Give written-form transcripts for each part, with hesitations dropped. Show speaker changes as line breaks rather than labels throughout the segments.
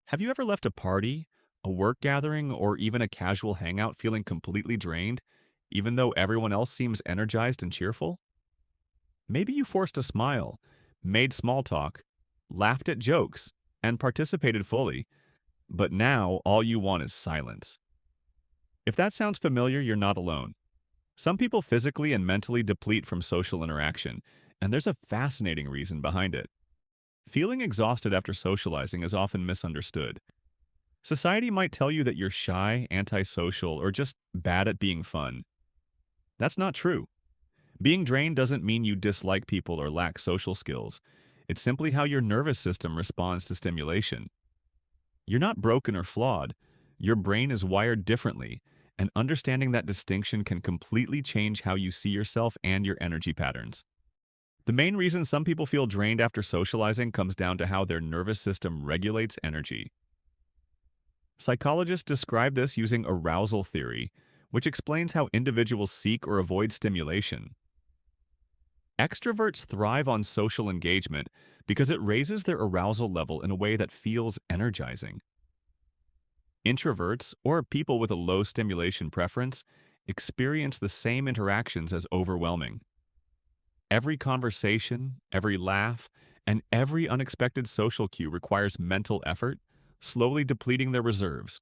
Have you ever left a party, a work gathering, or even a casual hangout feeling completely drained, even though everyone else seems energized and cheerful? Maybe you forced a smile, made small talk, laughed at jokes, and participated fully, but now all you want is silence. If that sounds familiar, you're not alone. Some people physically and mentally deplete from social interaction, and there's a fascinating reason behind it. Feeling exhausted after socializing is often misunderstood. Society might tell you that you're shy, antisocial, or just bad at being fun. That's not true. Being drained doesn't mean you dislike people or lack social skills. It's simply how your nervous system responds to stimulation. You're not broken or flawed. Your brain is wired differently, and understanding that distinction can completely change how you see yourself and your energy patterns. The main reason some people feel drained after socializing comes down to how their nervous system regulates energy. Psychologists describe this using arousal theory, which explains how individuals seek or avoid stimulation. Extroverts thrive on social engagement because it raises their arousal level in a way that feels energizing. Introverts, or people with a low stimulation preference, experience the same interactions as overwhelming. Every conversation, every laugh, and every unexpected social cue requires mental effort, slowly depleting their reserves.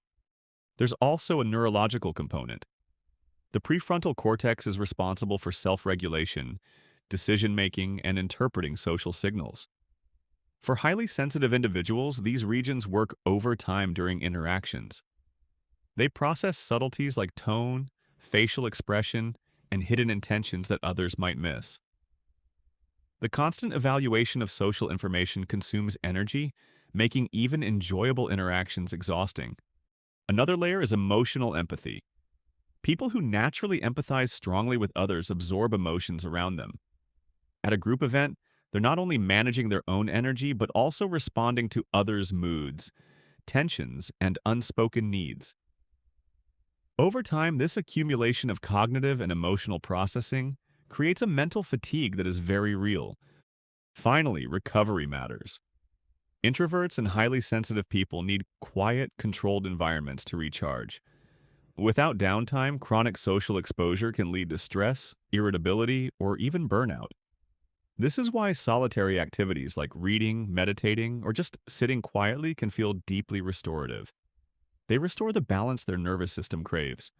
There's also a neurological component. The prefrontal cortex is responsible for self-regulation, decision-making, and interpreting social signals. For highly sensitive individuals, these regions work overtime during interactions. They process subtleties like tone, facial expression, and hidden intentions that others might miss. The constant evaluation of social information consumes energy, making even enjoyable interactions exhausting. Another layer is emotional empathy. People who naturally empathize strongly with others absorb emotions around them. At a group event, they're not only managing their own energy, but also responding to others' moods, tensions, and unspoken needs. Over time, this accumulation of cognitive and emotional processing creates a mental fatigue that is very real. Finally, recovery matters. Introverts and highly sensitive people need quiet, controlled environments to recharge. Without downtime, chronic social exposure can lead to stress, irritability, or even burnout. This is why solitary activities like reading, meditating, or just sitting quietly can feel deeply restorative. They restore the balance their nervous system craves.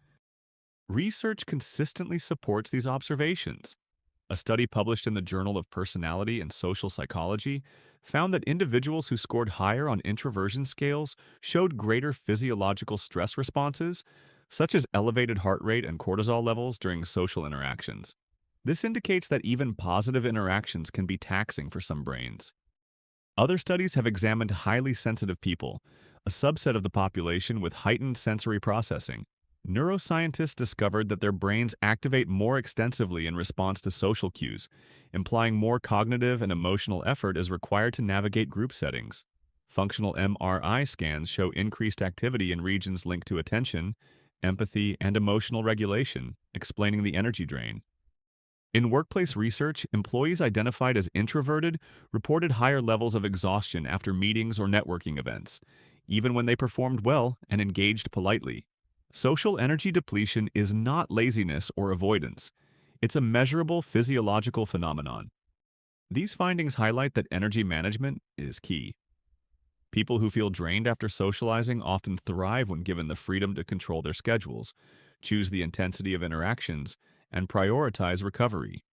Research consistently supports these observations. A study published in the Journal of Personality and Social Psychology found that individuals who scored higher on introversion scales showed greater physiological stress responses, such as elevated heart rate and cortisol levels during social interactions. This indicates that even positive interactions can be taxing for some brains. Other studies have examined highly sensitive people, a subset of the population with heightened sensory processing. Neuroscientists discovered that their brains activate more extensively in response to social cues, implying more cognitive and emotional effort is required to navigate group settings. Functional MRI scans show increased activity in regions linked to attention, empathy, and emotional regulation, explaining the energy drain. In workplace research, employees identified as introverted reported higher levels of exhaustion after meetings or networking events, even when they performed well and engaged politely. Social energy depletion is not laziness or avoidance. It's a measurable physiological phenomenon. These findings highlight that energy management is key. People who feel drained after socializing often thrive when given the freedom to control their schedules, choose the intensity of interactions, and prioritize recovery.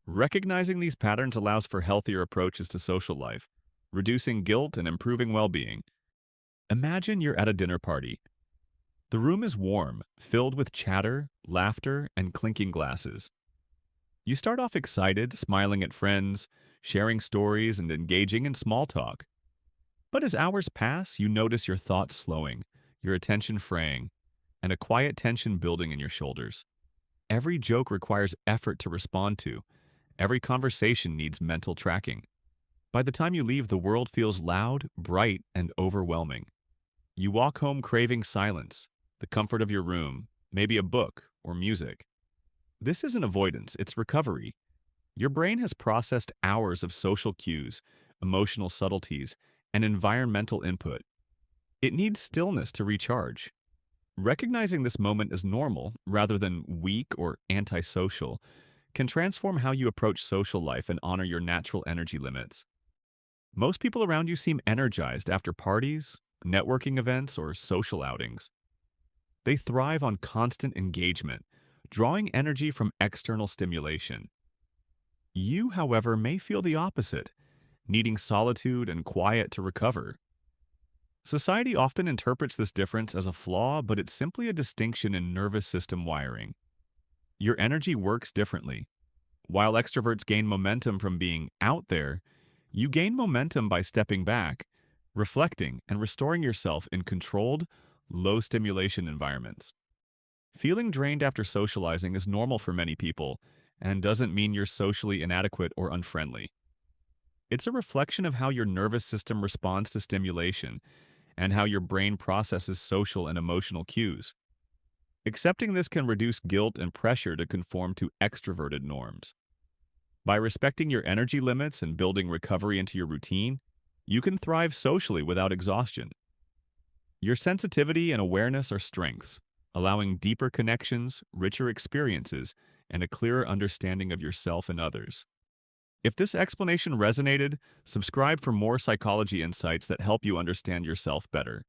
Recognizing these patterns allows for healthier approaches to social life, reducing guilt and improving well-being. Imagine you're at a dinner party. The room is warm, filled with chatter, laughter, and clinking glasses. You start off excited, smiling at friends, sharing stories, and engaging in small talk. But as hours pass, you notice your thoughts slowing, your attention fraying, and a quiet tension building in your shoulders. Every joke requires effort to respond to. Every conversation needs mental tracking. By the time you leave, the world feels loud, bright, and overwhelming. You walk home craving silence, the comfort of your room, maybe a book or music. This isn't avoidance, it's recovery. Your brain has processed hours of social cues, emotional subtleties, and environmental input. It needs stillness to recharge. Recognizing this moment as normal, rather than weak or antisocial, can transform how you approach social life and honor your natural energy limits. Most people around you seem energized after parties, networking events, or social outings. They thrive on constant engagement, drawing energy from external stimulation. You, however, may feel the opposite, needing solitude and quiet to recover. Society often interprets this difference as a flaw, but it's simply a distinction in nervous system wiring. Your energy works differently. While extroverts gain momentum from being out there, you gain momentum by stepping back, reflecting, and restoring yourself in controlled, low stimulation environments. Feeling drained after socializing is normal for many people and doesn't mean you're socially inadequate or unfriendly. It's a reflection of how your nervous system responds to stimulation and how your brain processes social and emotional cues. Accepting this can reduce guilt and pressure to conform to extroverted norms. By respecting your energy limits and building recovery into your routine, you can thrive socially without exhaustion. Your sensitivity and awareness are strengths, allowing deeper connections, richer experiences, and a clearer understanding of yourself and others. If this explanation resonated, subscribe for more psychology insights that help you understand yourself better.